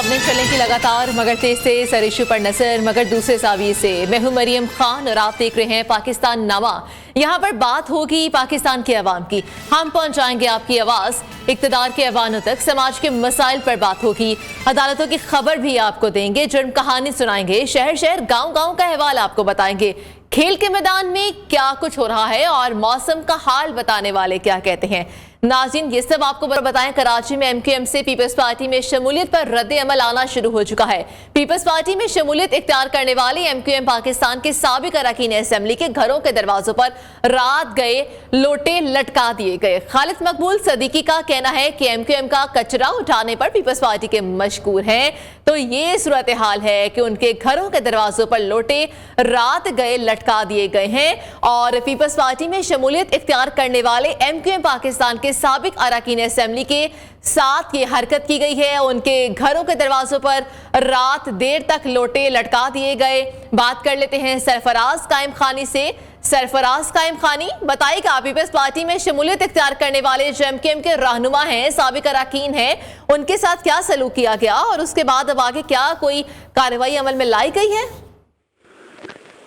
खबरें चलेंगी लगातार मगर तेज से सर इशू पर नजर मगर दूसरे जाविये से। मैं हूं मरियम खान और आप देख रहे हैं पाकिस्तान नामा। यहाँ पर बात होगी पाकिस्तान के अवाम की। हम पहुंचाएंगे आपकी आवाज इक्तदार के अवानों तक। समाज के मसाइल पर बात होगी, अदालतों की खबर भी आपको देंगे, जुर्म कहानी सुनाएंगे, शहर शहर गांव गांव का अहवाल आपको बताएंगे। खेल के मैदान में क्या कुछ हो रहा है और मौसम का हाल बताने वाले क्या कहते हैं। नाज़रीन, ये सब आपको बताएं। कराची में एमक्यूएम से पीपल्स पार्टी में शमूलियत पर रद्द अमल आना शुरू हो चुका है। पीपल्स पार्टी में शमूलियत इख्तियार करने वाले एमक्यूएम पाकिस्तान के साबिक अरकान असेंबली के घरों के दरवाजों पर रात गए लोटे लटका दिए गए। खालिद मकबूल सदीकी का कहना है कि एमक्यूएम का कचरा उठाने पर पीपल्स पार्टी के मशकूर हैं, तो ये सूरत हाल है कि उनके घरों के दरवाजों पर लोटे रात गए लटका दिए गए हैं। और पीपल्स पार्टी में शमूलियत इख्तियार करने वाले एमक्यूएम पाकिस्तान के साबिक अरकान असेंबली के साथ ये हरकत की गई है। उनके घरों के दरवाजों पर रात देर तक लोटे लटका दिए गए। बात कर लेते हैं सरफराज कायम खानी से। सरफराज कायम खानी, बताइएगा पीपल्स पार्टी में शमूलियत इख्तियार करने वाले एमक्यूएम के रहनुमा हैं, साबिक अरकान हैं, उनके साथ क्या सलूक किया गया और उसके बाद अब आगे क्या कोई कार्रवाई अमल में लाई गई है?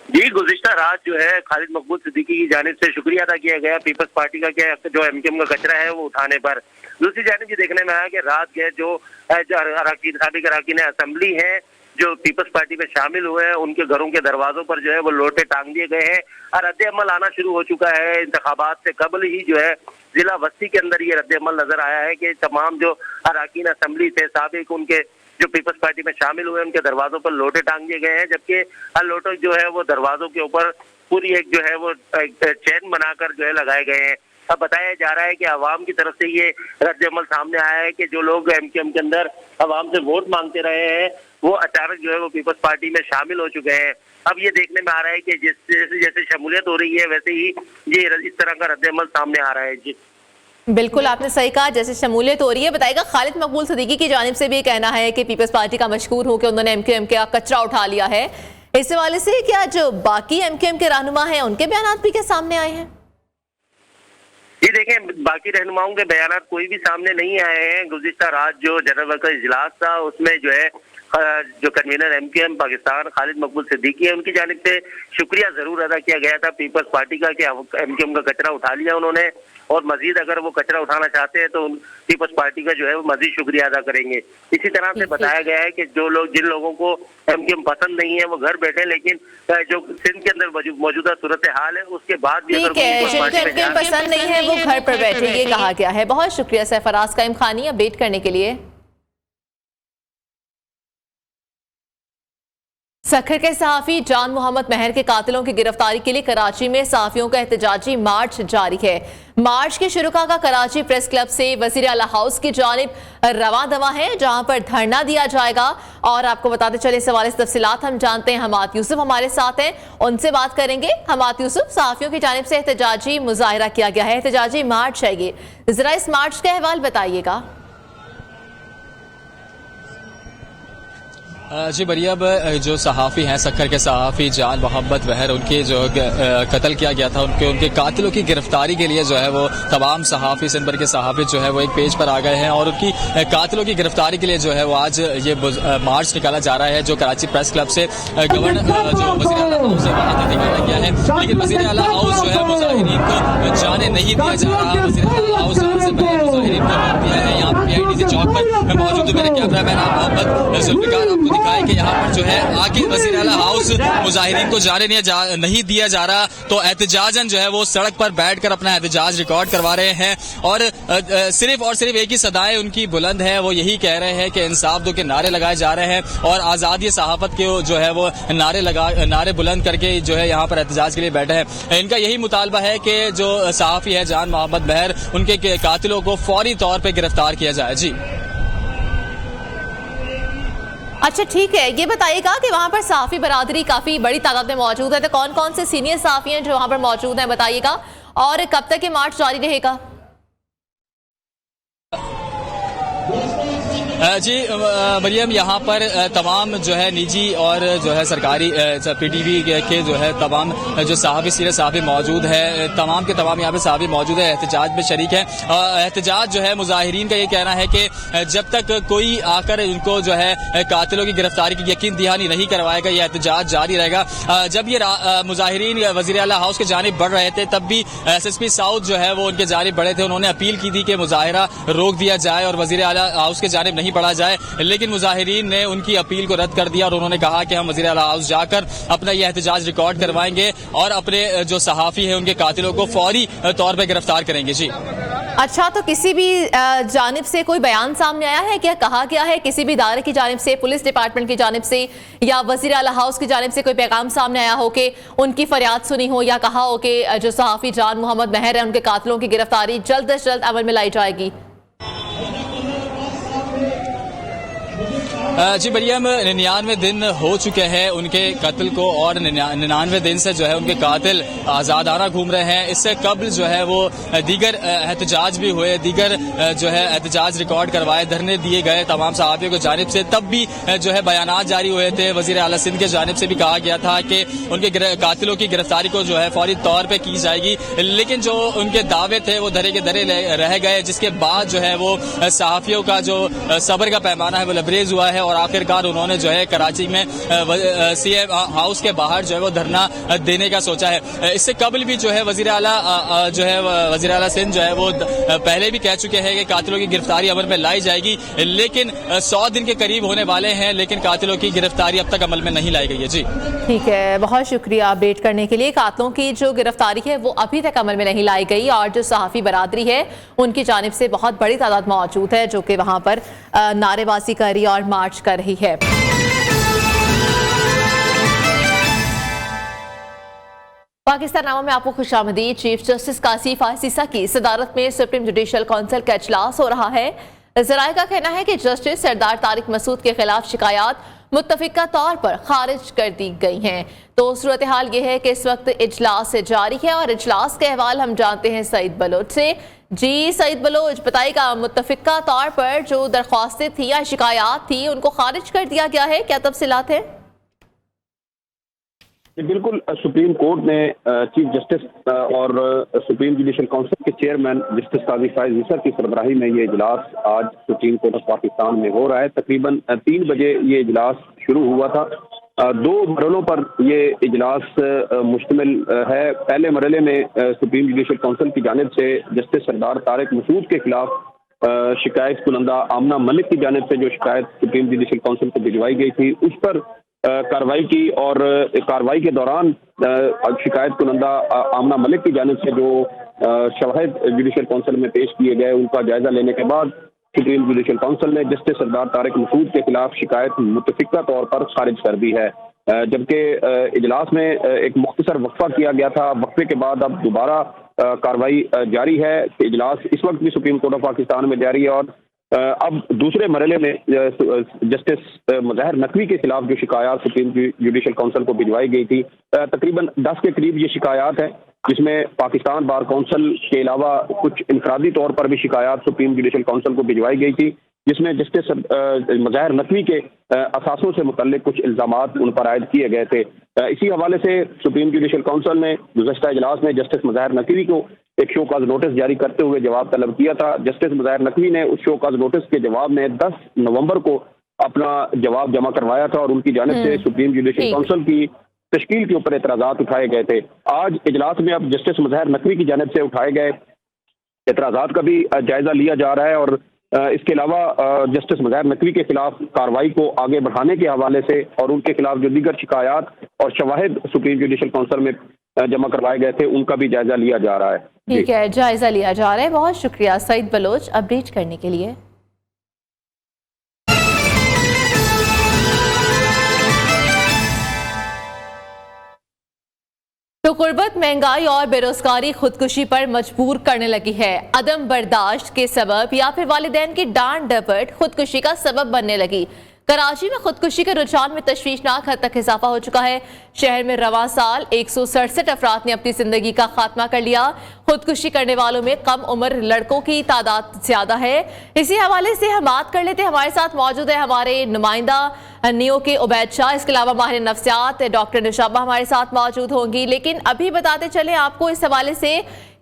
जी, गुज़िश्ता रात जो है खालिद मकबूल सिद्दीकी की जानिब से शुक्रिया अदा किया गया पीपल्स पार्टी का क्या जो एमक्यूएम का कचरा है वो उठाने पर। दूसरी जानिब ये देखने में आया कि रात गए जो साबिक अरकान असेंबली है जो पीपल्स पार्टी में शामिल हुए हैं, उनके घरों के दरवाजों पर जो है वो लोटे टांग दिए गए हैं और रद्द अमल आना शुरू हो चुका है। इंतखाबात से कबल ही जो है जिला बस्ती के अंदर ये रद्द अमल नजर आया है कि तमाम जो अरकान असेंबली थे साबिक उनके जो पीपल्स पार्टी में शामिल हुए उनके दरवाजों पर लोटे टांग दिए गए हैं, जबकि हर लोटे जो है वो दरवाजों के ऊपर पूरी एक जो है वो चैन बनाकर जो है लगाए गए हैं। अब बताया जा रहा है कि अवाम की तरफ से ये रद्द अमल सामने आया है कि जो लोग एमक्यूएम के अंदर अवाम से वोट मांगते रहे हैं वो अचानक जो है वो पीपल्स पार्टी में शामिल हो चुके हैं। अब ये देखने में आ रहा है कि जैसे शमूलियत हो रही है वैसे ही ये इस तरह का रद्द अमल सामने आ रहा है। जी बिल्कुल, आपने सही कहा, जैसे शमूलियत हो रही है। बताइएगा खालिद मकबूल सदीकी की जानिब से भी कहना है कि पीपल्स पार्टी का मशकूर हो कि उन्होंने एमक्यूएम का कचरा उठा लिया है। इस हवाले से क्या जो बाकी एमक्यूएम के रहनुमा हैं उनके बयान भी क्या सामने आए हैं? ये देखें, बाकी रहनुमाओं के बयान कोई भी सामने नहीं आए हैं। गुज़िश्ता रात जो जनरल वर्कर इजलास था उसमें जो है जो कन्वीनर एमक्यूएम पाकिस्तान खालिद मकबूल सिद्दीकी है उनकी जानिब से शुक्रिया जरूर अदा किया गया था पीपल्स पार्टी का कि एमक्यूएम का कचरा उठा लिया उन्होंने, और मजीद अगर वो कचरा उठाना चाहते हैं तो पीपल्स पार्टी का जो है वो मजीद शुक्रिया अदा करेंगे। इसी तरह से बताया गया है कि जो लोग जिन लोगों को एमक्यूएम पसंद नहीं है वो घर बैठे, लेकिन जो सिंध के अंदर मौजूदा सूरत हाल है उसके बाद भी अगर एमक्यूएम पसंद नहीं है वो घर पर बैठे, ये कहा गया है। बहुत शुक्रिया सरफराज कायम खानी अपडेट करने के लिए। सखर के सहाफ़ी जान मोहम्मद महर के कातिलों की गिरफ्तारी के लिए कराची में सहाफ़ियों का एहतजाजी मार्च जारी है। मार्च के शुरुका का कराची प्रेस क्लब से वज़ीर आला हाउस की जानिब रवा दवा है, जहां पर धरना दिया जाएगा। और आपको बताते चले इस हवाले से तफसीलात हम जानते हैं। हमाद यूसुफ हमारे साथ हैं, उनसे बात करेंगे। हमाद यूसुफ, सहाफ़ियों की जानिब से एहतजाजी मुजाहिरा किया गया है, एहतजाजी मार्च है ये, जरा इस मार्च का अहवाल बताइएगा। जी मरियम, जो सहाफ़ी हैं सखर के सहाफ़ी जान मोहम्मद महर, उनके जो कत्ल किया गया था उनके कातिलों की गिरफ्तारी के लिए जो है वो तमाम सहाफ़ी सिंध भर के सहाफ़ी जो है वो एक पेज पर आ गए हैं और उनकी कातिलों की गिरफ्तारी के लिए जो है वो आज ये मार्च निकाला जा रहा है जो कराची प्रेस क्लब से गवर्नर जो वज़ीर आला हाउस है वहाँ तक निकाला गया है। लेकिन वज़ीर आला हाउस जो है मुज़ाहिरीन को जाने नहीं दिया जा रहा। वज़ीर आला हाउस सबसे पहले मुज़ाहिरीन को रोक दिया है। यहाँ PIDC चौक पर मौजूद हूँ, मेरे कैमरा मैन मोहम्मद जुल्फ़िकार आपको दिखाएं कि यहाँ पर जो है आगे वज़ीर आला हाउस मुज़ाहिरीन को जाने नहीं दिया जा रहा, तो एहतजाजन जो है वो सड़क पर बैठकर अपना एहतजाज रिकॉर्ड करवा रहे हैं और सिर्फ एक ही सदाएं उनकी बुलंद है, वो यही कह रहे हैं कि इंसाफ दो के नारे लगाए जा रहे हैं और आज़ादी सहाफ़त के जो है वो नारे बुलंद करके जो है यहाँ पर एहतजाज के लिए बैठे हैं। इनका यही मुतालबा है कि जो सहाफ़ी है जान मोहम्मद महर, उनके कातिलों को फौरी तौर पर गिरफ्तार किया जाए। जी अच्छा, ठीक है, ये बताइएगा कि वहाँ पर सहाफ़ी बरादरी काफ़ी बड़ी तादाद में मौजूद है, तो कौन कौन से सीनियर सहाफ़ी हैं जो वहाँ पर मौजूद हैं, बताइएगा, और कब तक ये मार्च जारी रहेगा? जी मरियम, यहाँ पर तमाम जो है निजी और जो है सरकारी पीटीवी के जो है तमाम जो सहाफ़ी सीनियर सहाफ़ी मौजूद है, तमाम के तमाम यहाँ पे सहाफ़ी मौजूद है, एहतजाज में शरीक है। एहतजाज जो है मुजाहिरीन का ये कहना है कि जब तक कोई आकर उनको जो है कातिलों की गिरफ्तारी की यकीन दहानी नहीं करवाएगा, ये एहतजाज जारी रहेगा। जब ये मुजाहिरीन वज़ीर आला हाउस के जानिब बढ़ रहे थे तब भी SSP साउथ जो है वो उनके जानिब बढ़े थे। उन्होंने अपील की थी कि मुजाहिरा रोक दिया जाए और वज़ीर आला हाउस के जानिब नहीं बढ़ा जाए, लेकिन मुजाहिरीन ने उनकी अपील को रद्द कर दिया और उन्होंने कहा कि हम वज़ीर आला हाउस जाकर अपना यह एहतजाज रिकॉर्ड करवाएंगे और अपने जो सहाफ़ी है उनके कातिलों को फौरी तौर पर गिरफ्तार करेंगे। जी अच्छा, तो किसी भी जानिब से कोई बयान सामने आया है क्या? कहा गया है किसी भी इदारे की जानिब से, पुलिस डिपार्टमेंट की जानिब से या वज़ीर आला हाउस की जानिब से कोई पैगाम सामने आया हो कि उनकी फरियाद सुनी हो या कहा हो कि जो सहाफ़ी जान मोहम्मद महर है उनके कातिलों की गिरफ्तारी जल्द से जल्द अमल में लाई जाएगी? जी मरियम, 99 दिन हो चुके हैं उनके कत्ल को और 99 दिन से जो है उनके कातिल आज़ादाना घूम रहे हैं। इससे कबल जो है वो दीगर एहतजाज भी हुए, दीगर जो है एहतजाज रिकॉर्ड करवाए, धरने दिए गए तमाम सहाफ़ियों की जानिब से, तब भी जो है बयानात जारी हुए थे। वज़ीर आला सिंध की जानिब से भी कहा गया था कि उनके कातिलों की गिरफ्तारी को जो है फौरी तौर पर की जाएगी, लेकिन जो उनके दावे थे वो धरे के धरे रह गए, जिसके बाद जो है वो सहाफ़ियों का जो सब्र का पैमाना है वो लबरेज हुआ है और आखिरकार उन्होंने जो है कराची में CM हाउस के बाहर जो है वो धरना देने का सोचा है। इससे कबल भी जो है वज़ीर आला सिंध जो है वो पहले भी कह चुके हैं कि कातिलों की गिरफ्तारी अमल में लाई जाएगी, लेकिन 100 दिन के करीब होने वाले हैं, लेकिन कातिलों की गिरफ्तारी अब तक अमल में नहीं लाई गई है। जी ठीक है, बहुत शुक्रिया अपडेट करने के लिए। कातिलों की जो गिरफ्तारी है वो अभी तक अमल में नहीं लाई गई और जो सहाफ़ी बरादरी है उनकी जानिब से बहुत बड़ी तादाद मौजूद है जो कि वहाँ पर नारेबाजी कर रही और मार्च कर रही है। पाकिस्तान नामा में आपको खुशामदीद। चीफ जस्टिस कासिफ आसिसा की सदारत में सुप्रीम जुडिशल काउंसिल का इजलास हो रहा है। ज़राए का कहना है कि जस्टिस सरदार तारिक मसूद के खिलाफ शिकायत मुत्तफिका तौर पर खारिज कर दी गई हैं। तो सूरत हाल ये है कि इस वक्त इजलास जारी है और इजलास के अहवाल हम जानते हैं सईद बलोच से। जी सईद बलोच, बताइएगा, मुत्तफिका तौर पर जो दरख्वास्तें थी या शिकायत थी उनको खारिज कर दिया गया है, क्या तफसीलात है? बिल्कुल, सुप्रीम कोर्ट ने चीफ जस्टिस और सुप्रीम जुडिशल काउंसिल के चेयरमैन जस्टिस काजी फायज ईसा की सरबराही में ये इजलास आज सुप्रीम कोर्ट ऑफ पाकिस्तान में हो रहा है। तकरीबन 3 बजे ये इजलास शुरू हुआ था। 2 मरलों पर ये इजलास मुश्तमिल है। पहले मरले में सुप्रीम जुडिशल काउंसिल की जानिब से जस्टिस सरदार तारिक मसूद के खिलाफ शिकायत कुनंदा आमना मलिक की जानिब से जो शिकायत सुप्रीम जुडिशल काउंसिल को भिजवाई गई थी उस पर कार्रवाई की और कार्रवाई के दौरान शिकायत कुनंदा आमना मलिक की जानिब से जो शवाहिद जुडिशल काउंसिल में पेश किए गए उनका जायजा लेने के बाद सुप्रीम जुडिशल काउंसिल ने जस्टिस सरदार तारिक मसूद के खिलाफ शिकायत मुत्तफिका तौर पर खारिज कर दी है। जबकि इजलास में एक मुख्तसर वक्फा किया गया था। वक्फे के बाद अब दोबारा कार्रवाई जारी है। इजलास इस वक्त भी सुप्रीम कोर्ट ऑफ पाकिस्तान में जारी है और अब दूसरे मरहले में जस्टिस मुज़ाहिर नकवी के खिलाफ जो शिकायत सुप्रीम जुडिशल काउंसिल को भिजवाई गई थी, तकरीबन 10 के करीब ये शिकायत है, जिसमें पाकिस्तान बार काउंसिल के अलावा कुछ इनफरादी तौर पर भी शिकायत सुप्रीम जुडिशल काउंसिल को भिजवाई गई थी, जिसमें जस्टिस मुज़ाहिर नकवी के असासों से मुतल्लिक कुछ इल्ज़ामात उन पर आयद किए गए थे। इसी हवाले से सुप्रीम जुडिशल काउंसिल ने गुज़श्ता इजलास में जस्टिस मुज़ाहिर नकवी को एक शोकाज नोटिस जारी करते हुए जवाब तलब किया था। जस्टिस मुज़ाहिर नकवी ने उस शोकाज नोटिस के जवाब में 10 नवंबर को अपना जवाब जमा करवाया था और उनकी जानिब से सुप्रीम जुडिशल काउंसिल की तश्कील के ऊपर एतराज़ात उठाए गए थे। आज इजलास में अब जस्टिस मुज़ाहिर नकवी की जानिब से उठाए गए एतराज़ात का भी जायजा लिया जा रहा है और इसके अलावा जस्टिस मुज़ाहिर नकवी के खिलाफ कार्रवाई को आगे बढ़ाने के हवाले से और उनके खिलाफ जो दीगर शिकायत और शवाहिद सुप्रीम जुडिशल काउंसिल में जमा करवाए गए थे उनका भी जायजा लिया जा रहा है। ठीक है, जायजा लिया जा रहा है। बहुत शुक्रिया सईद बलोच अपडेट करने के लिए। तो गुर्बत, महंगाई और बेरोजगारी खुदकुशी पर मजबूर करने लगी है। अदम बर्दाश्त के सबब या फिर वालिदैन की डांट डपट खुदकुशी का सबब बनने लगी। कराची में खुदकुशी के रुझान में तशवीशनाक हद तक इजाफा हो चुका है। शहर में रवां साल 167 अफराद ने अपनी जिंदगी का खात्मा कर लिया। खुदकुशी करने वालों में कम उम्र लड़कों की तादाद ज्यादा है। इसी हवाले से हम बात कर लेते हैं। हमारे साथ मौजूद है हमारे नुमाइंदा नियो के उबैद शाह, इसके अलावा माहिर नफ्सियात डॉक्टर निशाबा हमारे साथ मौजूद होंगी। लेकिन अभी बताते चले आपको इस हवाले से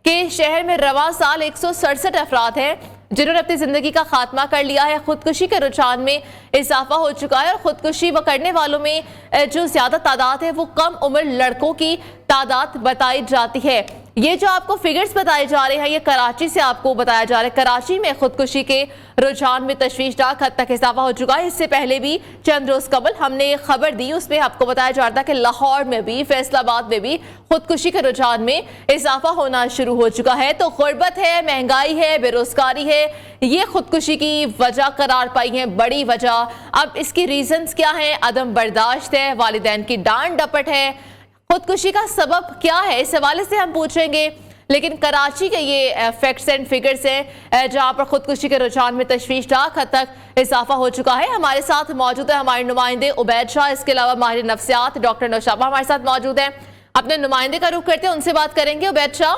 कि शहर में रवां साल 167 अफराद हैं जिन्होंने अपनी जिंदगी का खात्मा कर लिया है। खुदकुशी के रुझान में इजाफा हो चुका है और खुदकुशी करने वालों में जो ज्यादा तादाद है वो कम उम्र लड़कों की तादाद बताई जाती है। ये जो आपको फिगर्स बताए जा रहे हैं ये कराची से आपको बताया जा रहा है। कराची में खुदकुशी के रुझान में तशवीशनाक हद तक इजाफा हो चुका है। इससे पहले भी चंद रोज कबल हमने खबर दी, उसमें आपको बताया जा रहा था कि लाहौर में भी, फैसलाबाद में भी खुदकुशी के रुझान में इजाफा होना शुरू हो चुका है। तो गुर्बत है, महंगाई है, बेरोजगारी है, ये खुदकुशी की वजह करार पाई है, बड़ी वजह। अब इसकी रीजंस क्या है? अदम बर्दाश्त है, वालिदैन की डांट डपट है, खुदकुशी का सबब क्या है, इस हवाले से हम पूछेंगे। लेकिन कराची के ये फैक्ट्स एंड फिगर्स हैं जहां पर खुदकुशी के रुझान में तशवीशनाक हद तक इजाफा हो चुका है। हमारे साथ मौजूद है हमारे नुमाइंदे उबैद शाह, इसके अलावा माहिर नफ्सियात डॉक्टर निशाबा हमारे साथ मौजूद है। अपने नुमाइंदे का रुख करते हैं, उनसे बात करेंगे। उबैद शाह,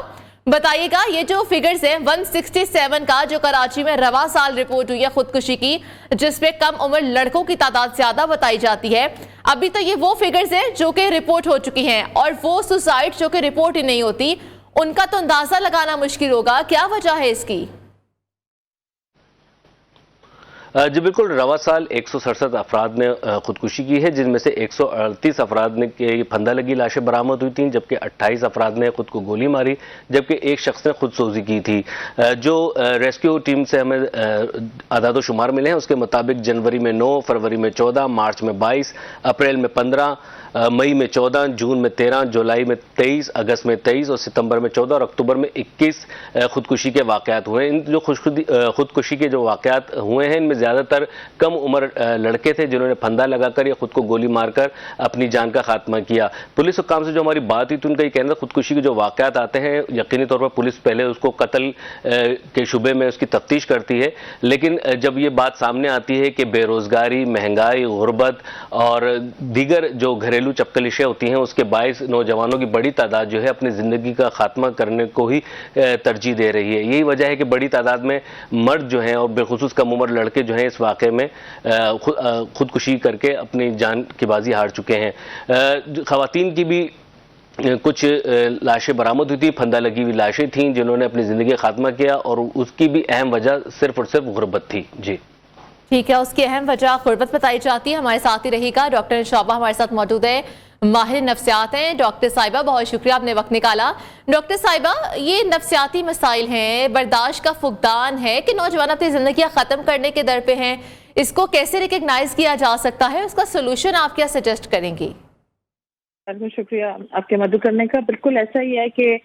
बताइएगा ये जो फिगर्स हैं 167 का जो कराची में रवां साल रिपोर्ट हुई है खुदकुशी की, जिसमें कम उम्र लड़कों की तादाद ज्यादा बताई जाती है, अभी तो ये वो फिगर्स हैं जो कि रिपोर्ट हो चुकी हैं और वो सुसाइड जो कि रिपोर्ट ही नहीं होती उनका तो अंदाजा लगाना मुश्किल होगा। क्या वजह है इसकी? जी बिल्कुल, रवा साल 167 अफराद ने खुदकुशी की है, जिनमें से 138 अफराद ने फंदा लगी लाशें बरामद हुई थी, जबकि 28 अफराद ने खुद को गोली मारी, जबकि एक शख्स ने खुदसोजी की थी। जो रेस्क्यू टीम से हमें आदाद शुमार मिले हैं उसके मुताबिक जनवरी में 9, फरवरी में 14, मार्च में 22, अप्रैल में 15, मई में 14, जून में 13, जुलाई में 23, अगस्त में 23 और सितंबर में 14 और अक्टूबर में 21 खुदकुशी के वाकयात हुए। इन जो खुदकुशी के जो वाकयात हुए हैं इनमें ज़्यादातर कम उम्र लड़के थे जिन्होंने फंदा लगाकर या खुद को गोली मारकर अपनी जान का खात्मा किया। पुलिस हुक्काम से जो हमारी बात हुई तो उनका ये कहना था खुदकुशी के जो वाकयात आते हैं यकीनी तौर पर पुलिस पहले उसको कत्ल के शुबे में उसकी तफ्तीश करती है, लेकिन जब ये बात सामने आती है कि बेरोजगारी, महंगाई, गुर्बत और दीगर जो घरेलू चपकलिशें होती हैं उसके बायस नौजवानों की बड़ी तादाद जो है अपनी ज़िंदगी का खात्मा करने को ही तरजीह दे रही है। यही वजह है कि बड़ी तादाद में मर्द जो हैं और बेखुसूस कम उम्र लड़के जो हैं इस वाक़े में खुदकुशी करके अपनी जान की बाजी हार चुके हैं। ख़वातीन की भी कुछ लाशें बरामद हुई थी, फंदा लगी हुई लाशें थीं जिन्होंने अपनी ज़िंदगी का खात्मा किया और उसकी भी अहम वजह सिर्फ और सिर्फ गुर्बत थी। जी ठीक है, उसकी अहम वजह गुर्बत बताई जाती है। हमारे साथ ही रहेगा डॉक्टर निशाबा हमारे साथ मौजूद है, माहिर नफ्सियात हैं। डॉक्टर साहिबा, बहुत शुक्रिया आपने वक्त निकाला। डॉक्टर साहिबा, ये नफ्सियाती मसाइल हैं, बर्दाश्त का फुकदान है कि नौजवान अपनी जिंदगी ख़त्म करने के दर पे हैं, इसको कैसे रिकग्नाइज किया जा सकता है, उसका सोल्यूशन आप क्या सजेस्ट करेंगी? शुक्रिया आपके मदद करने का। बिल्कुल ऐसा ही है कि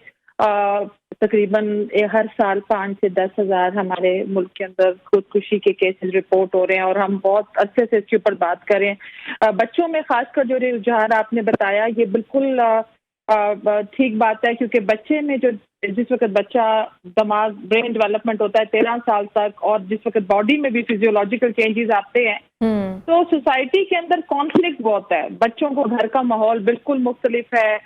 तकरीबन हर साल 5 से 10 हज़ार हमारे मुल्क के अंदर खुदकुशी के केसेस रिपोर्ट हो रहे हैं और हम बहुत अच्छे से इसके ऊपर बात करें। बच्चों में खासकर जो रुझान आपने बताया ये बिल्कुल ठीक बात है, क्योंकि बच्चे में जो जिस वक्त बच्चा दिमाग ब्रेन डेवलपमेंट होता है 13 साल तक और जिस वक्त बॉडी में भी फिजियोलॉजिकल चेंजेस आते हैं तो सोसाइटी के अंदर कॉन्फ्लिक्ट बहुत है। बच्चों को घर का माहौल बिल्कुल मुख्तलिफ है,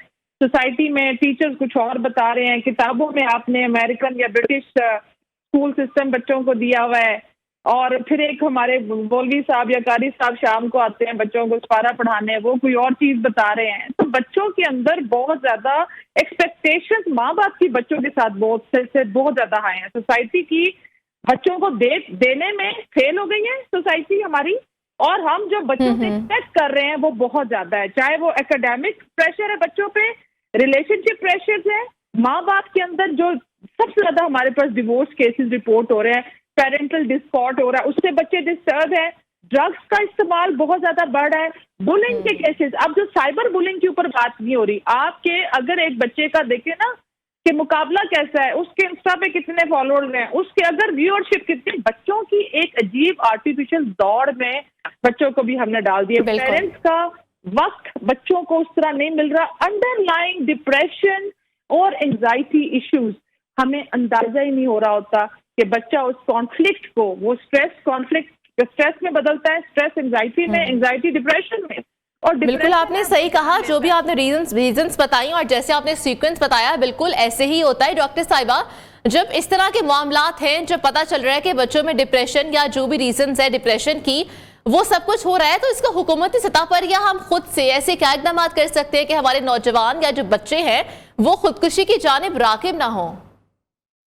सोसाइटी में टीचर्स कुछ और बता रहे हैं, किताबों में आपने अमेरिकन या ब्रिटिश स्कूल सिस्टम बच्चों को दिया हुआ है और फिर एक हमारे मौलवी साहब या कारी साहब शाम को आते हैं बच्चों को सपारा पढ़ाने, वो कोई और चीज बता रहे हैं। तो बच्चों के अंदर बहुत ज्यादा एक्सपेक्टेशंस माँ बाप की बच्चों के साथ बहुत ज्यादा हाई है। सोसाइटी की बच्चों को देने में फेल हो गई है सोसाइटी हमारी, और हम जो बच्चों से एक्सपेक्ट कर रहे हैं वो बहुत ज्यादा है, चाहे वो एकेडमिक प्रेशर है बच्चों पे, रिलेशनशिप प्रेशर है, माँ बाप के अंदर जो सबसे ज्यादा हमारे पास डिवोर्स केसेस रिपोर्ट हो रहे हैं, पेरेंटल डिस्कॉर्ड हो रहा है, उससे बच्चे डिस्टर्ब है, ड्रग्स का इस्तेमाल बहुत ज्यादा बढ़ रहा है, बुलिंग के केसेस। अब जो साइबर बुलिंग के ऊपर बात नहीं हो रही, आपके अगर एक बच्चे का देखे ना कि मुकाबला कैसा है, उसके इंस्टा पे कितने फॉलोअर्स हैं, उसके अगर व्यूअरशिप कितनी, बच्चों की एक अजीब आर्टिफिशियल दौड़ में बच्चों को भी हमने डाल दिया। पेरेंट्स का वक्त बच्चों को उस तरह नहीं मिल रहा, अंडरलाइंग डिप्रेशन और एंजाइटी इश्यूज हमें अंदाजा ही नहीं हो रहा होता कि बच्चा उस कॉन्फ्लिक्ट को, वो स्ट्रेस कॉन्फ्लिक्ट जो स्ट्रेस में बदलता है, स्ट्रेस एंजाइटी में, एंजाइटी डिप्रेशन में। और बिल्कुल आपने सही कहा, जो भी आपने रीजंस बताई और जैसे आपने सीक्वेंस बताया बिल्कुल ऐसे ही होता है। डॉक्टर साहिबा, जब इस तरह के मामलात हैं, जब पता चल रहा है कि बच्चों में डिप्रेशन या जो भी रीजंस है डिप्रेशन की, वो सब कुछ हो रहा है, तो इसका हुकूमती सतह पर या हम खुद से ऐसे क्या इकदाम कर सकते हैं कि हमारे नौजवान या जो बच्चे हैं वो खुदकुशी की जानिब राकिब ना हो?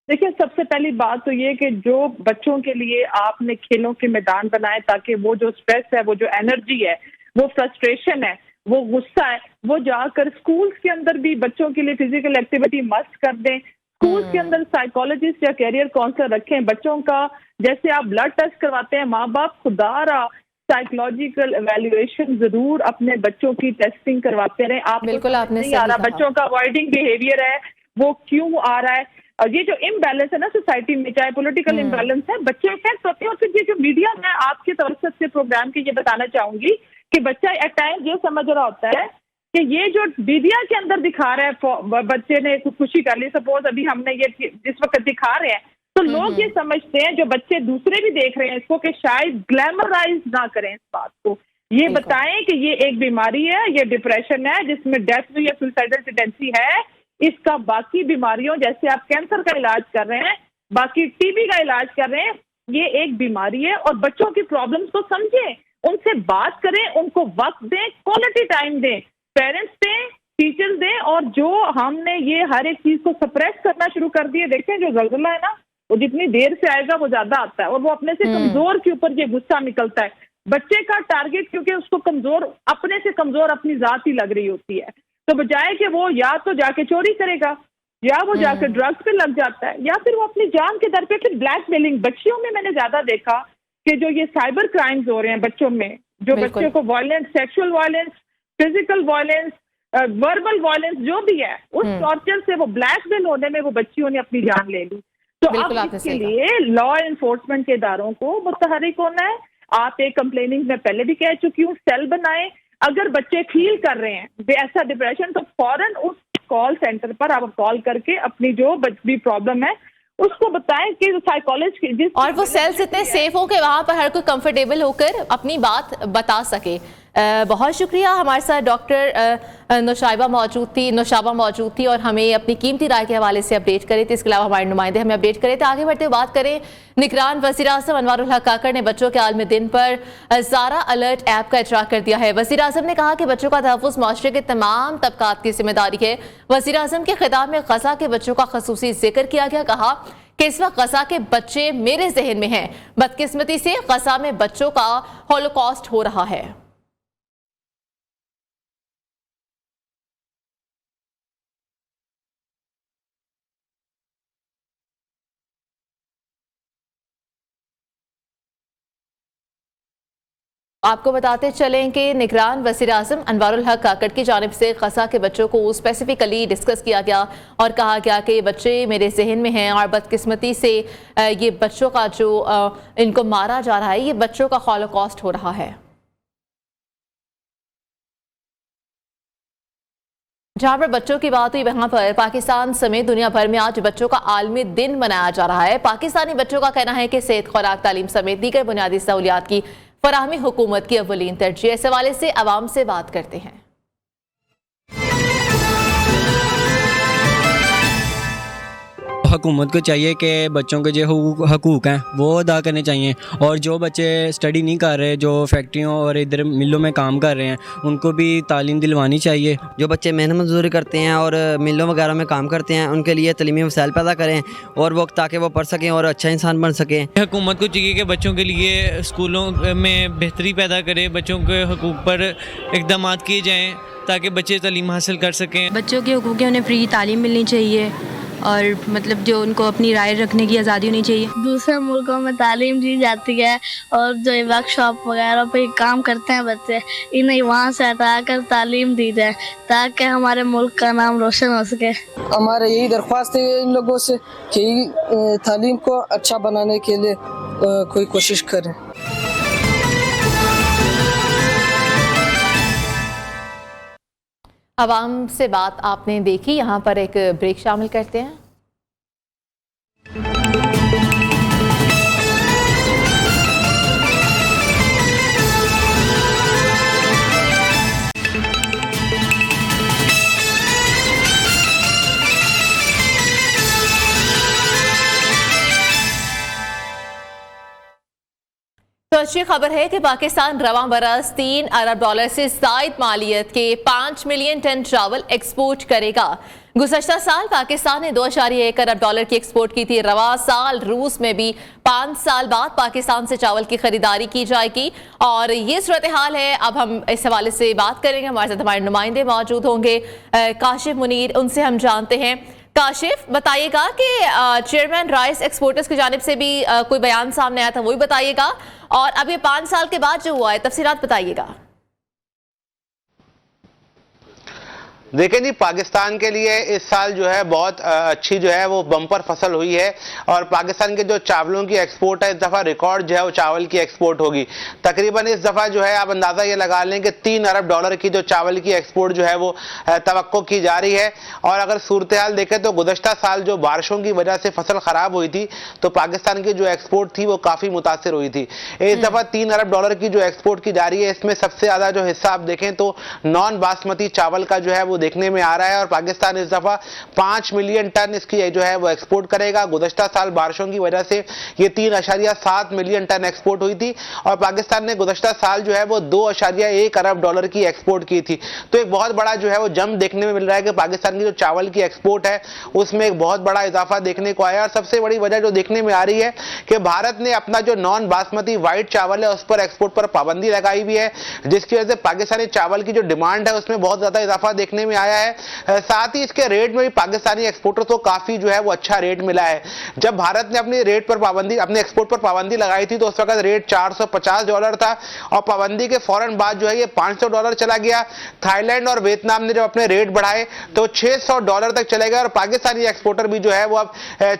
देखिए, सबसे पहली बात तो ये कि जो बच्चों के लिए आपने खेलों के मैदान बनाए ताकि वो जो स्ट्रेस है, वो जो एनर्जी है, वो फ्रस्ट्रेशन है, वो गुस्सा है, वो जाकर स्कूल्स के अंदर भी बच्चों के लिए फिजिकल एक्टिविटी मस्ट कर दें। स्कूल्स के अंदर साइकोलॉजिस्ट या कैरियर काउंसलर रखें। बच्चों का जैसे आप ब्लड टेस्ट करवाते हैं, माँ बाप खुदारा साइकोलॉजिकल एवेल्युएशन जरूर अपने बच्चों की टेस्टिंग करवाते रहे। आप बिल्कुल आपने नहीं आ रहा, बच्चों का अवॉइडिंग बिहेवियर है, वो क्यों आ रहा है, और ये जो इम्बैलेंस है ना सोसाइटी में, चाहे पॉलिटिकल इम्बैलेंस है, बच्चे इफेक्ट होते हैं। और फिर ये जो मीडिया, मैं आपके तवज्जुह से प्रोग्राम के ये बताना चाहूंगी कि बच्चा एट टाइम ये समझ रहा होता है कि ये जो मीडिया के अंदर दिखा रहा है, बच्चे ने खुदकुशी कर ली, सपोज अभी हमने ये जिस वक्त दिखा रहे हैं, तो लोग ये समझते हैं, जो बच्चे दूसरे भी देख रहे हैं इसको, कि शायद ग्लैमराइज ना करें इस बात को, ये बताएं कि ये एक बीमारी है, ये डिप्रेशन है जिसमें डेथ या सुसाइडल टेंडेंसी है। इसका बाकी बीमारियों, जैसे आप कैंसर का इलाज कर रहे हैं, बाकी टीबी का इलाज कर रहे हैं, ये एक बीमारी है। और बच्चों की प्रॉब्लम्स को समझें, उनसे बात करें, उनको वक्त दें, क्वालिटी टाइम दें, पेरेंट्स दें, टीचर्स दें। और जो हमने ये हर एक चीज को सप्रेस करना शुरू कर दिए, देखें जो ज़ल्ज़ला है ना, वो जितनी देर से आएगा वो ज्यादा आता है, और वो अपने से कमजोर के ऊपर ये गुस्सा निकलता है। बच्चे का टारगेट, क्योंकि उसको कमजोर, अपने से कमजोर अपनी जात ही लग रही होती है, तो बजाय कि वो या तो जाके चोरी करेगा, या वो जाकर ड्रग्स पे लग जाता है, या फिर वो अपनी जान के दर पे फिर ब्लैकमेलिंग। बच्चियों में मैंने ज्यादा देखा कि जो ये साइबर क्राइम्स हो रहे हैं बच्चों में, जो बच्चों को violence, sexual violence, physical violence, verbal violence जो भी है, उस टॉर्चर से, वो ब्लैकमेल होने में वो बच्चियों ने अपनी जान ले ली। तो अब इसके लिए लॉ एनफोर्समेंट के इदारों को मुतहरिक होना है। आप एक कंप्लेनिंग में पहले भी कह चुकी हूँ, सेल बनाए। अगर बच्चे फील कर रहे हैं ऐसा डिप्रेशन, तो फौरन उस कॉल सेंटर पर आप कॉल करके अपनी जो भी प्रॉब्लम है उसको बताएं कि साइकोलॉजिस्ट जिस, और वो सेल्स इतने सेफ हो कि वहां पर हर कोई कंफर्टेबल होकर अपनी बात बता सके। बहुत शुक्रिया, हमारे साथ डॉक्टर नौशाबा मौजूद थी और हमें अपनी कीमती राय के हवाले से अपडेट करे थे। इसके अलावा हमारे नुमाइंदे हमें अपडेट करे थे। आगे बढ़ते हुए बात करें, निगरान वज़ीर-ए-आज़म अनवारुल हक काकड़ ने बच्चों के आलमी दिन पर ज़ारा अलर्ट ऐप का इजरा कर दिया है। वज़ीर-ए-आज़म ने कहा कि बच्चों का तहफ़्फ़ुज़ माशरे के तमाम तबकात की जिम्मेदारी है। वज़ीर-ए-आज़म के खिताब में गज़ा के बच्चों का ख़ुसूसी जिक्र किया गया। कहा कि इस वक्त गज़ा के बच्चे मेरे जहन में हैं। बदकिस्मती से गज़ा में बच्चों का हॉलोकॉस्ट हो रहा है। आपको बताते चलें कि निगरान वज़ीर-ए-आज़म अनवारुल हक काकड़ की जानिब से गज़ा के बच्चों को स्पेसिफिकली डिस्कस किया गया और कहा गया कि ये बच्चे मेरे जहन में हैं और बदकिस्मती से ये बच्चों का जो इनको मारा जा रहा है, ये बच्चों का हॉलोकॉस्ट हो रहा है। जहां पर बच्चों की बात हुई, वहां पर पाकिस्तान समेत दुनिया भर में आज बच्चों का आलमी दिन मनाया जा रहा है। पाकिस्तानी बच्चों का कहना है कि सेहत, खुराक, तालीम समेत दीगर बुनियादी सहूलियात की फराहमी हुकूमत की अव्वलीन तरजीह। इस हवाले से आवाम से बात करते हैं। हुकूमत को चाहिए कि बच्चों के जो हकूक़ हैं वो अदा करने चाहिए, और जो बच्चे स्टडी नहीं कर रहे, जो फैक्ट्रियों और इधर मिलों में काम कर रहे हैं, उनको भी तालीम दिलवानी चाहिए। जो बच्चे मेहनत मजदूरी करते हैं और मिलों वगैरह में काम करते हैं, उनके लिए तालीमी वसाइल पैदा करें और वो ताकि वो पढ़ सकें और अच्छा इंसान बन सकें। हुकूमत को चाहिए कि बच्चों के लिए स्कूलों में बेहतरी पैदा करे, बच्चों के हकूक़ पर इक़दाम किए जाएँ ताकि बच्चे तालीम हासिल कर सकें। बच्चों के हकूक़, उन्हें फ्री तालीम मिलनी चाहिए और मतलब जो उनको अपनी राय रखने की आज़ादी होनी चाहिए। दूसरे मुल्कों में तालीम दी जाती है और जो वर्कशॉप वगैरह पे काम करते हैं बच्चे, इन्हें वहाँ से हटा कर तालीम दी जाए ताकि हमारे मुल्क का नाम रोशन हो सके। हमारे यही दरख्वास्त है इन लोगों से कि तालीम को अच्छा बनाने के लिए कोई कोशिश करें। आवाम से बात आपने देखी, यहाँ पर एक ब्रेक शामिल करते हैं। अच्छी खबर है कि पाकिस्तान रवां बरस $3 अरब से ज़ायद मालियत के 5 मिलियन टन चावल एक्सपोर्ट करेगा। गुज़श्ता साल पाकिस्तान ने $2.1 अरब की एक्सपोर्ट की थी। रवां साल रूस में भी 5 साल बाद पाकिस्तान से चावल की खरीदारी की जाएगी और ये सूरत हाल है। अब हम इस हवाले से बात करेंगे, हमारे साथ हमारे नुमाइंदे मौजूद होंगे, काशिफ मुनीर, उनसे हम जानते हैं। काशिफ, बताइएगा कि चेयरमैन राइस एक्सपोर्टर्स की जानिब से भी कोई बयान सामने आया था, वो भी बताइएगा, और अब ये 5 साल के बाद जो हुआ है तफसीलात बताइएगा। देखें जी, पाकिस्तान के लिए इस साल जो है बहुत अच्छी जो है वो बम्पर फसल हुई है और पाकिस्तान के जो चावलों की एक्सपोर्ट है इस दफ़ा रिकॉर्ड जो है वो चावल की एक्सपोर्ट होगी। तकरीबन इस दफ़ा जो है आप अंदाज़ा ये लगा लें कि $3 अरब की जो चावल की एक्सपोर्ट जो है वो तवक्को की जा रही है। और अगर सूरत हाल देखें तो गुज़श्ता साल जो बारिशों की वजह से फसल ख़राब हुई थी तो पाकिस्तान की जो एक्सपोर्ट थी वो काफ़ी मुतासर हुई थी। इस दफ़ा $3 अरब की जो एक्सपोर्ट की जा रही है इसमें सबसे ज़्यादा जो हिस्सा आप देखें तो नॉन बासमती चावल का जो है वो देखने में आ रहा है और पाकिस्तान इस दफा 5 मिलियन टन इसकी जो है वो एक्सपोर्ट करेगा। गुज़श्ता साल बारिशों की वजह से ये 3.7 मिलियन टन एक्सपोर्ट हुई थी और पाकिस्तान ने गुज़श्ता साल जो है वो $2.1 अरब की एक्सपोर्ट की थी। तो एक बहुत बड़ा जो है वो जंप देखने में मिल रहा है कि पाकिस्तान की जो चावल की एक्सपोर्ट है उसमें एक बहुत बड़ा इजाफा देखने को आया। और सबसे बड़ी वजह जो देखने में आ रही है कि भारत ने अपना जो नॉन बासमती व्हाइट चावल है उस पर एक्सपोर्ट पर पाबंदी लगाई हुई है, जिसकी वजह से पाकिस्तानी चावल की जो डिमांड है उसमें बहुत ज्यादा इजाफा देखने में आया है। साथ ही इसके रेट में भी पाकिस्तानी एक्सपोर्टर को काफी जो है वो अच्छा रेट मिला है। जब भारत ने अपने रेट पर पाबंदी, अपने एक्सपोर्ट पर पाबंदी लगाई थी तो उस वक्त रेट $450 था और पाबंदी के फौरन बाद जो है ये $500 चला गया। थाईलैंड और वियतनाम ने जब अपने रेट बढ़ाए तो $600 तक चले गए और पाकिस्तानी एक्सपोर्टर भी जो है वो अब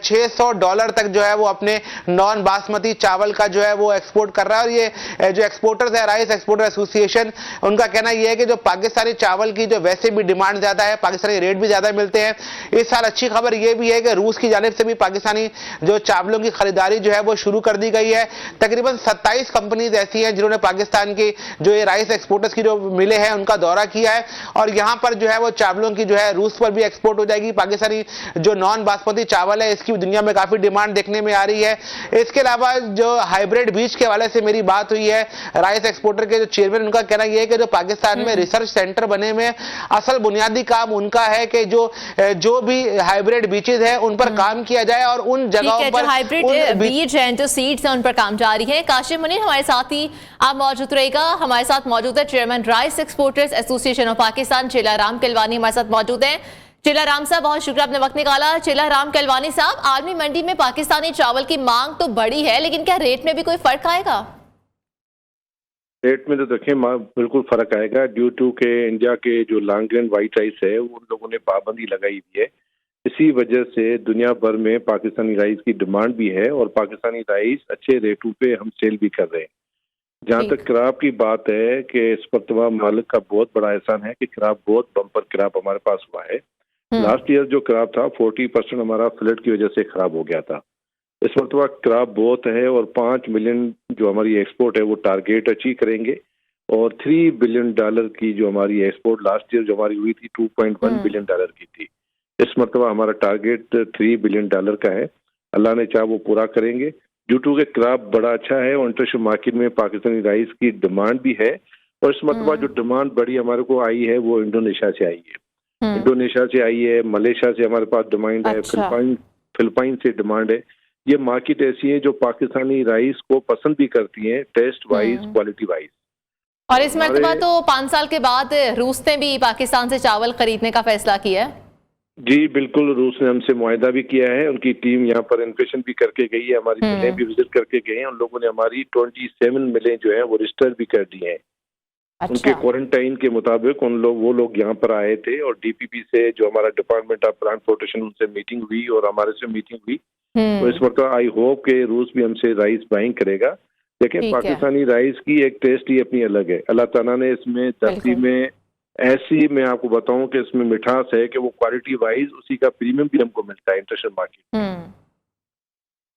$600 तक जो है वो अपने नॉन बासमती चावल का जो है वो एक्सपोर्ट कर रहा है। और ये जो एक्सपोर्टर्स है, राइस एक्सपोर्टर एसोसिएशन, उनका कहना यह है कि जो पाकिस्तानी चावल की जो वैसे भी डिमांड ज्यादा है, पाकिस्तानी रेट भी ज्यादा मिलते हैं। इस साल अच्छी खबर यह भी है कि रूस की जानिब से भी पाकिस्तानी जो चावलों की खरीदारी जो है वो शुरू कर दी गई है। तकरीबन 27 कंपनीज ऐसी हैं जिन्होंने पाकिस्तान की जो ये राइस एक्सपोर्टर्स की जो मिले हैं उनका दौरा किया है और यहां पर जो है वो चावलों की जो है रूस पर भी एक्सपोर्ट हो जाएगी। पाकिस्तानी जो नॉन बासमती चावल है इसकी दुनिया में काफी डिमांड देखने में आ रही है। इसके अलावा जो हाइब्रिड बीज के हवाले से मेरी बात हुई है राइस एक्सपोर्टर के जो चेयरमैन, उनका कहना यह है कि जो पाकिस्तान में रिसर्च सेंटर बने में असल बुनियादी काम उनका है कि जो भी हाइब्रिड बीचेज है उन पर काम किया जाए और उन जगहों पर हाइब्रिड बीज हैं, जो सीड्स हैं, उन पर काम जारी है। काशिफ मुनीर हमारे साथ ही आप मौजूद रहेगा। हमारे साथ मौजूद है chairman rice exporters association of Pakistan चेला राम केलवानी हमारे साथ मौजूद है। चेला राम साहब, बहुत शुक्रिया आपने वक्त निकाला। चेला राम केलवानी साहब, आलमी मंडी में पाकिस्तानी चावल की मांग तो बड़ी है लेकिन क्या रेट में भी कोई फर्क आएगा? रेट में तो देखें बिल्कुल फर्क आएगा ड्यू टू के इंडिया के जो लॉन्ग ग्रेन व्हाइट राइस है उन लोगों ने पाबंदी लगाई हुई है। इसी वजह से दुनिया भर में पाकिस्तानी राइस की डिमांड भी है और पाकिस्तानी राइस अच्छे रेटों पे हम सेल भी कर रहे हैं। जहाँ तक क्रॉप की बात है कि इस पर तमाम मालिक का बहुत बड़ा एहसान है कि क्रॉप बहुत बम्पर क्रॉप हमारे पास हुआ है। लास्ट ईयर जो क्रॉप था 40% हमारा फ्लड की वजह से खराब हो गया था। इस मरतबा क्रॉप बहुत है और 5 मिलियन जो हमारी एक्सपोर्ट है वो टारगेट अचीव करेंगे और $3 बिलियन की जो हमारी एक्सपोर्ट लास्ट ईयर जो हमारी हुई थी $2.1 बिलियन की थी। इस मरतबा हमारा टारगेट $3 बिलियन का है। अल्लाह ने चाहा वो पूरा करेंगे। ड्यू टू के क्रॉप बड़ा अच्छा है और इंटरनेशनल मार्केट में पाकिस्तानी राइस की डिमांड भी है और इस मरतबा जो डिमांड बड़ी हमारे को आई है वो इंडोनेशिया से आई है। इंडोनेशिया से आई है, मलेशिया से हमारे पास डिमांड है, फिलिपाइन से डिमांड है। ये मार्केट ऐसी है जो पाकिस्तानी राइस को पसंद भी करती है टेस्ट वाइज, क्वालिटी वाइज। और इस मरतबा तो 5 साल के बाद रूस ने भी पाकिस्तान से चावल खरीदने का फैसला किया है। जी बिल्कुल, रूस ने हमसे मुआहदा भी किया है। उनकी टीम यहाँ पर इन्फेक्शन भी करके गई है, हमारी मिलें भी विजिट करके गए हैं। उन लोगों ने हमारी 27 मिलें जो है वो रजिस्टर भी कर दी हैं। अच्छा। उनके क्वारंटाइन के मुताबिक वो लोग यहाँ पर आए थे और डीपीपी से जो हमारा डिपार्टमेंट ऑफ प्लांट प्रोटेक्शन उनसे मीटिंग हुई और हमारे से मीटिंग हुई। तो इस वक्त आई होप के रूस भी हमसे राइस बाइंग करेगा। लेकिन पाकिस्तानी राइस की एक टेस्ट ही अपनी अलग है। अल्लाह ताला ने इसमें धरती में ऐसी, मैं आपको बताऊं कि इसमें मिठास है कि वो क्वालिटी वाइज उसी का प्रीमियम भी हमको मिलता है इंटरनेशनल मार्केट।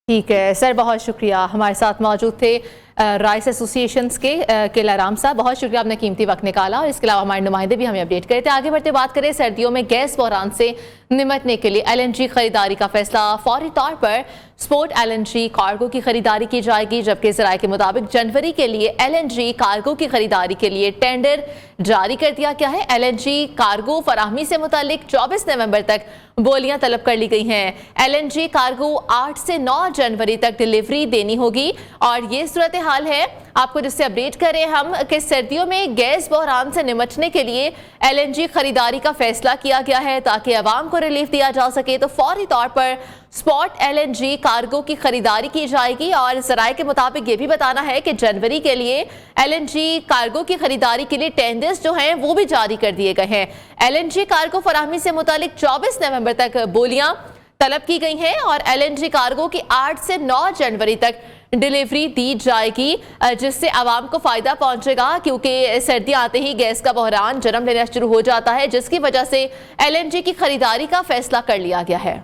ठीक है सर, बहुत शुक्रिया हमारे साथ मौजूद थे राइस एसोसिएशंस के किला राम साहब, बहुत शुक्रिया, आपने कीमती वक्त निकाला और इसके अलावा हमारे नुमाइंदे भी हमें अपडेट करे थे। आगे बढ़ते बात करें सर्दियों में गैस बहरान से निपटने के लिए LNG खरीदारी का फैसला। फौरी तौर पर स्पोर्ट LNG कार्गो की खरीदारी की जाएगी, जबकि ज़राए के मुताबिक जनवरी के लिए LNG कार्गो की खरीदारी के लिए टेंडर जारी कर दिया गया है। LNG कार्गो फराहमी से मुतालिक 24 नवंबर तक बोलियां तलब कर ली गई हैं। LNG कार्गो 8 से 9 जनवरी तक डिलीवरी देनी होगी और ये सूरत हाल है आपको जिससे अपडेट करें हम कि सर्दियों में गैस बहरान से निपटने के लिए LNG खरीदारी का फैसला किया गया है ताकि आवाम को रिलीफ दिया जा सके। तो फौरी तौर पर स्पॉट LNG कार्गो की खरीदारी की जाएगी और ज़राए के मुताबिक ये भी बताना है कि जनवरी के लिए LNG कार्गो की खरीदारी के लिए टेंडर्स जो हैं वो भी जारी कर दिए गए हैं। LNG कार्गो फराहमी से मुतालिक 24 नवंबर तक बोलियां तलब की गई हैं और LNG कार्गो की 8 से 9 जनवरी तक डिलीवरी दी जाएगी, जिससे आवाम को फायदा पहुंचेगा क्योंकि सर्दियां आते ही गैस का बहरान जन्म लेना शुरू हो जाता है, जिसकी वजह से LNG की खरीदारी का फैसला कर लिया गया है।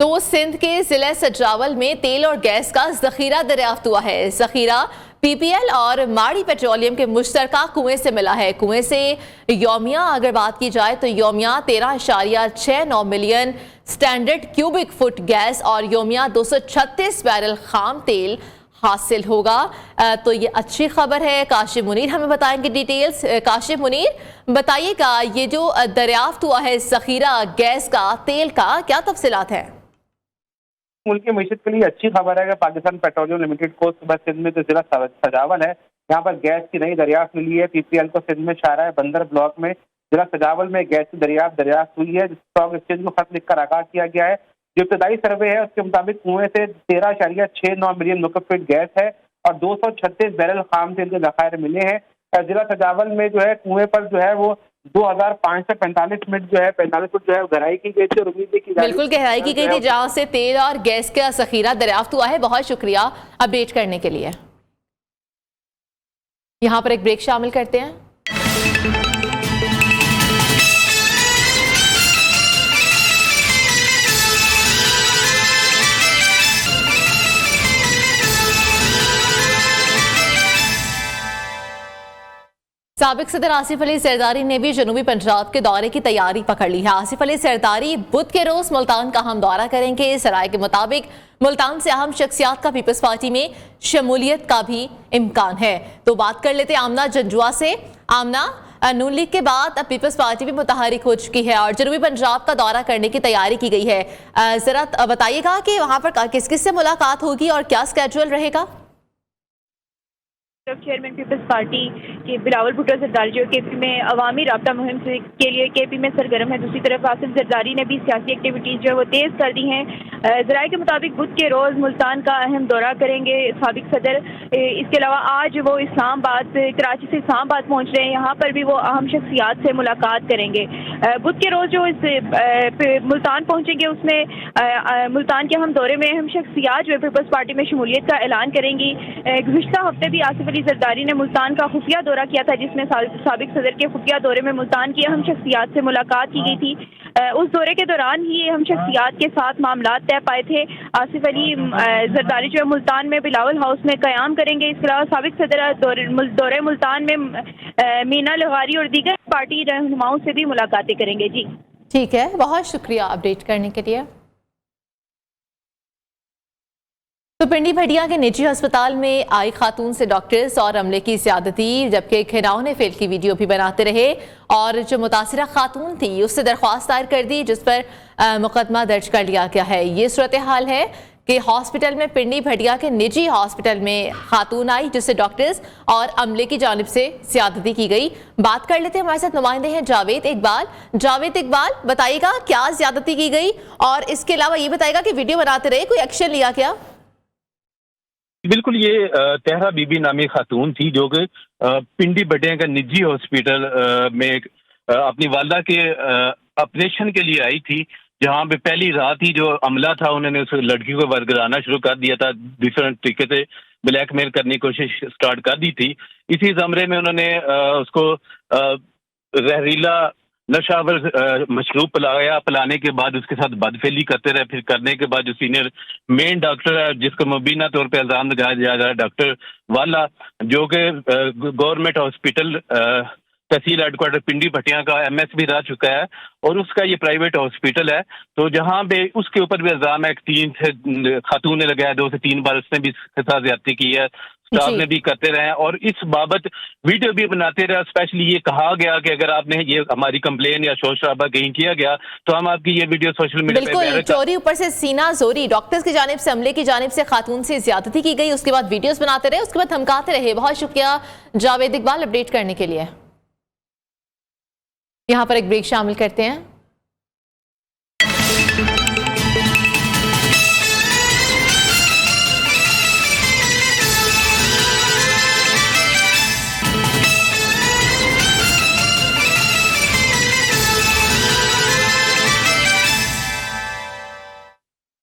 तो सिंध के जिला सजावल में तेल और गैस का जखीरा दरियाफ्त हुआ है। जखीरा PPL और माड़ी पेट्रोलियम के मुश्तरका कुएं से मिला है। कुएं से यौमिया अगर बात की जाए तो यौमिया 13.69 million standard cubic foot gas और यौमिया 236 बैरल खाम तेल हासिल होगा। तो ये अच्छी खबर है। काशिफ मुनीर हमें बताएंगे डिटेल्स। काशिफ मुनीर, बताइएगा ये जो दरियाफ्त हुआ है जखीरा गैस का, तेल का, क्या तफसीलात हैं? मुल्क की मीशत के लिए अच्छी खबर है कि पाकिस्तान पेट्रोलियम लिमिटेड को सुबह सिंध में जो जिला सजावल है यहाँ पर गैस की नई दरियाफ्त मिली है। PPL को सिंध में शारा बंदर ब्लॉक में जिला सजावल में गैस की दरियाफ्त हुई है। स्टॉक एक्सचेंज को खत लिखकर आगाह किया गया है। जो इब्तदाई सर्वे है उसके मुताबिक कुएं से 13.69 मिलियन मुकफ फीट गैस है और 236 बैरल खाम तेल के जखायर मिले हैं। जिला सजावल में जो है कुएं पर जो है वो 2545 मिनट जो है 45 फुट जो है गहराई की गई थी और उम्मीद की बिल्कुल गहराई की गई थी जहां से तेल और गैस का जखीरा दरियाफ्त हुआ है। बहुत शुक्रिया अपडेट करने के लिए। यहां पर एक ब्रेक शामिल करते हैं। साबिक सदर आसिफ अली जरदारी ने भी जनूबी पंजाब के दौरे की तैयारी पकड़ ली है। आसिफ अली जरदारी बुध के रोज मुल्तान का हम दौरा करेंगे। सराय के मुताबिक मुल्तान से अहम शख्सियात का पीपल्स पार्टी में शमूलियत का भी इम्कान है। तो बात कर लेते आमना जंजुआ से। आमना, नून लीग के बाद अब पीपल्स पार्टी भी मुतहरिक हो चुकी है और जनूबी पंजाब का दौरा करने की तैयारी की गई है। जरा बताइएगा कि वहां पर किस किस से मुलाकात होगी और क्या स्केड्यूल रहेगा? चेयरमैन पीपल्स पार्टी के बिलावल भुट्टो जरदारी जो KP में अवामी राब्ता मुहिम के लिए KP में सरगर्म है। दूसरी तरफ आसिफ जरदारी ने भी सियासी एक्टिविटीज जो है वो तेज कर दी हैं। जराये के मुताबिक बुध के रोज मुल्तान का अहम दौरा करेंगे साबिक सदर। इसके अलावा आज वो इस्लामाबाद, कराची से इस्लामाबाद पहुंच रहे हैं। यहाँ पर भी वो अहम शख्सियात से मुलाकात करेंगे। बुध के रोज जो इस मुल्तान पहुंचेंगे उसमें मुल्तान के अहम दौरे में अहम शख्सियात जो है पीपल्स पार्टी में शमूलियत का ऐलान करेंगी। गुज़िश्ता हफ्ते भी आसिफ अली जरदारी ने मुल्तान का खुफिया दौरा किया था जिसमें साबिक सदर के खुफिया दौरे में मुल्तान की अहम शख्सियात से मुलाकात की गई थी। उस दौरे के दौरान ही अहम शख्सियात के साथ मामलात तय पाए थे। आसिफ अली जरदारी जो है मुल्तान में बिलावल हाउस में क़याम करेंगे। इसके अलावा साबिक सदर दौरे मुल्तान में मीना लगारी और दीगर पार्टी रहनुमाओं से भी मुलाकातें करेंगे। जी ठीक है, बहुत शुक्रिया अपडेट करने के लिए। तो पिंडी भटिया के निजी अस्पताल में आई खातून से डॉक्टर्स और अमले की ज़्यादती, जबकि खिनाउने फेल की वीडियो भी बनाते रहे और जो मुतासिरा खातून थी उससे दरख्वास्त दायर कर दी जिस पर मुकदमा दर्ज कर लिया गया है। ये सूरत हाल है कि हॉस्पिटल में, पिंडी भटिया के निजी हॉस्पिटल में खातून आई जिससे डॉक्टर्स और अमले की जानिब से ज़्यादती की गई। बात कर लेते हैं, हमारे साथ नुमाइंदे हैं जावेद इकबाल। जावेद इकबाल, बताइएगा क्या ज़्यादती की गई और इसके अलावा ये बताइएगा कि वीडियो बनाते रहे कोई एक्शन लिया क्या? बिल्कुल, ये तेहरा बीबी नामी खातून थी जो कि पिंडी भटिया का निजी हॉस्पिटल में अपनी वालदा के ऑपरेशन के लिए आई थी, जहां पे पहली रात ही जो अमला था उन्होंने उस लड़की को वर्गराना शुरू कर दिया था। डिफरेंट तरीके से ब्लैकमेल करने की कोशिश स्टार्ट कर दी थी। इसी जमरे में उन्होंने उसको जहरीला नशावर मशरूब पिलाने के बाद उसके साथ बदफेली करते रहे। फिर करने के बाद जो सीनियर मेन डॉक्टर है, जिसको मुबीना तौर पे इल्जाम लगाया जा रहा है, डॉक्टर वाला, जो कि गवर्नमेंट हॉस्पिटल तहसील हेडक्वार्टर पिंडी भटिया का MS भी रह चुका है और उसका ये प्राइवेट हॉस्पिटल है। तो जहां पे उसके ऊपर भी इल्जाम है, 3 से खातून ने लगाया, 2 से 3 बार उसने भी साथ ज्यादती की है, स्टाफ ने भी करते रहे और इस बाबत वीडियो भी बनाते रहे। स्पेशली ये कहा गया कि अगर आपने ये हमारी कंप्लेन या शोर शराबा कहीं किया गया तो हम आपकी ये वीडियो सोशल मीडिया पे बिल्कुल चोरी ऊपर से सीना जोरी, डॉक्टर्स की जानिब से, अमले की जानिब से खातून से ज्यादती की गई, उसके बाद वीडियोस बनाते रहे, उसके बाद धमकाते रहे। बहुत शुक्रिया जावेद इकबाल अपडेट करने के लिए। यहाँ पर एक ब्रेक शामिल करते हैं।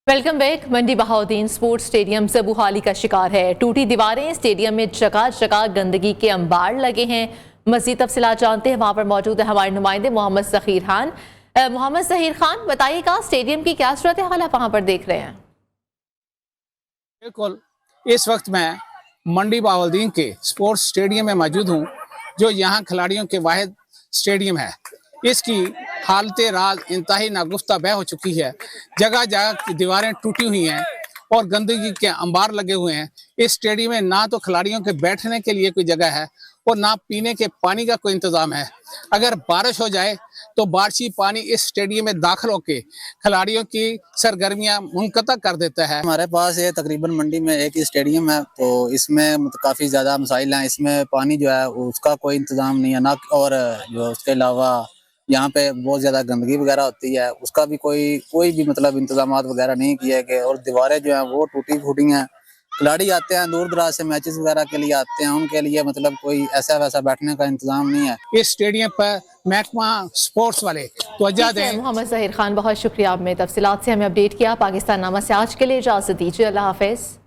Welcome back. Mandi Bahauddin sports stadium सबूहाली का शिकार है। टूटी दीवारें, स्टेडियम में जगह जगह गंदगी के अंबार लगे हैं। मज़ीद तफसीलात जानते हैं, वहां पर मौजूद है हमारे नुमाइंदे मोहम्मद ज़हीर खान। मोहम्मद ज़हीर खान, बताइएगा स्टेडियम की क्या सूरत हाल आप वहां पर देख रहे हैं? बिल्कुल, इस वक्त मैं मंडी बहाउद्दीन के स्पोर्ट्स स्टेडियम में मौजूद हूँ, जो यहाँ खिलाड़ियों के वाहिद स्टेडियम है। इसकी हालत राज इंतहाई नागुफ्ता बह हो चुकी है। जगह जगह की दीवारें टूटी हुई हैं और गंदगी के अंबार लगे हुए हैं। इस स्टेडियम में ना तो खिलाड़ियों के बैठने के लिए कोई जगह है और ना पीने के पानी का कोई इंतजाम है। अगर बारिश हो जाए तो बारिशी पानी इस स्टेडियम में दाखिल होकर खिलाड़ियों की सरगर्मियां मुनक़ता कर देता है। हमारे पास ये तकरीबन मंडी में एक ही स्टेडियम है, तो इसमें काफ़ी ज़्यादा मसाइल हैं। इसमें पानी जो है उसका कोई इंतज़ाम नहीं है ना, और जो उसके अलावा यहाँ पे बहुत ज़्यादा गंदगी वगैरह होती है, उसका भी कोई भी मतलब इंतजामात वगैरह नहीं किए गए। और दीवारें जो हैं वो टूटी फूटी हैं। खिलाड़ी आते हैं दूर दराज से मैचेस वगैरह के लिए आते हैं, उनके लिए मतलब कोई ऐसा वैसा बैठने का इंतजाम नहीं है। इस स्टेडियम पर महकमा स्पोर्ट्स वाले तवज्जो दें। मोहम्मद ज़हीर खान, बहुत शुक्रिया, आपने तफसीलात से हमें अपडेट किया। पाकिस्तान नामा से आज के लिए इजाज़त दीजिए। अल्लाह हाफ़िज़।